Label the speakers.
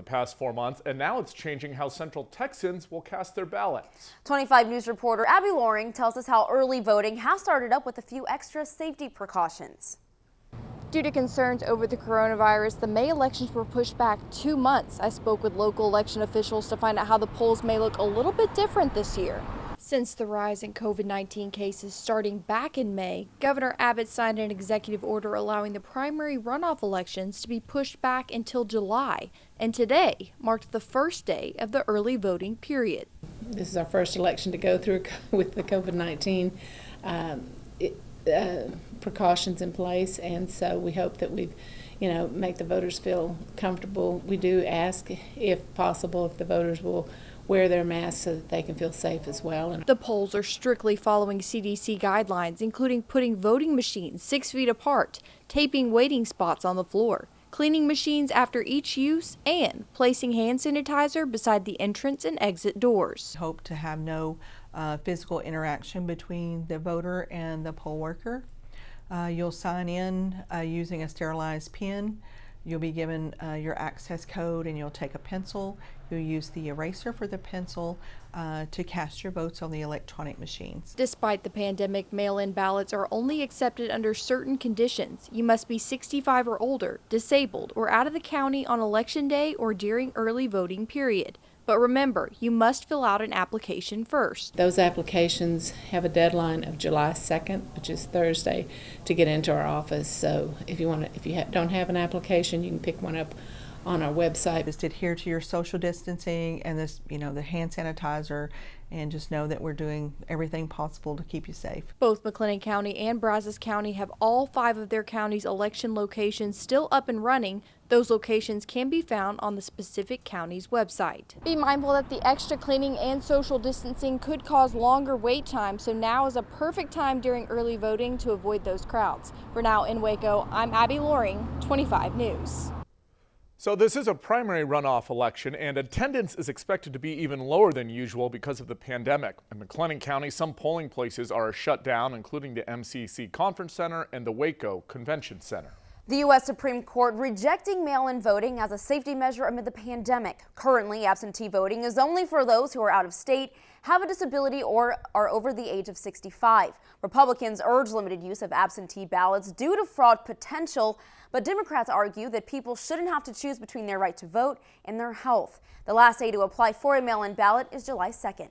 Speaker 1: past 4 months, and now it's changing how Central Texans will cast their ballots.
Speaker 2: 25 News reporter Abby Loring tells us how early voting has started up with a few extra safety precautions.
Speaker 3: Due to concerns over the coronavirus, the May elections were pushed back 2 months. I spoke with local election officials to find out how the polls may look a little bit different this year. Since the rise in COVID-19 cases starting back in May, Governor Abbott signed an executive order allowing the primary runoff elections to be pushed back until July, and today marked the first day of the early voting period.
Speaker 4: This is our first election to go through with the COVID-19 precautions in place, and so we hope that we've make the voters feel comfortable. We do ask, if possible, if the voters will wear their masks so that they can feel safe as well.
Speaker 3: The polls are strictly following CDC guidelines, including putting voting machines 6 feet apart, taping waiting spots on the floor, cleaning machines after each use, and placing hand sanitizer beside the entrance and exit doors.
Speaker 5: Hope to have no physical interaction between the voter and the poll worker. You'll sign in using a sterilized pen. You'll be given your access code, and you'll take a pencil. You'll use the eraser for the pencil to cast your votes on the electronic machines.
Speaker 3: Despite the pandemic, mail-in ballots are only accepted under certain conditions. You must be 65 or older, disabled, or out of the county on election day or during early voting period. But remember, you must fill out an application first.
Speaker 4: Those applications have a deadline of July 2nd, which is Thursday, to get into our office. So if you don't have an application, you can pick one up on our website.
Speaker 5: Just adhere to your social distancing and this, the hand sanitizer, and just know that we're doing everything possible to keep you safe.
Speaker 3: Both McLennan County and Brazos County have all 5 of their counties' election locations still up and running. Those locations can be found on the specific county's website. Be mindful that the extra cleaning and social distancing could cause longer wait times, so now is a perfect time during early voting to avoid those crowds. For now in Waco, I'm Abby Loring, 25 News.
Speaker 1: So this is a primary runoff election, and attendance is expected to be even lower than usual because of the pandemic. In McLennan County, some polling places are shut down, including the MCC Conference Center and the Waco Convention Center.
Speaker 2: The U.S. Supreme Court rejecting mail-in voting as a safety measure amid the pandemic. Currently, absentee voting is only for those who are out of state, have a disability, or are over the age of 65. Republicans urge limited use of absentee ballots due to fraud potential, but Democrats argue that people shouldn't have to choose between their right to vote and their health. The last day to apply for a mail-in ballot is July 2nd.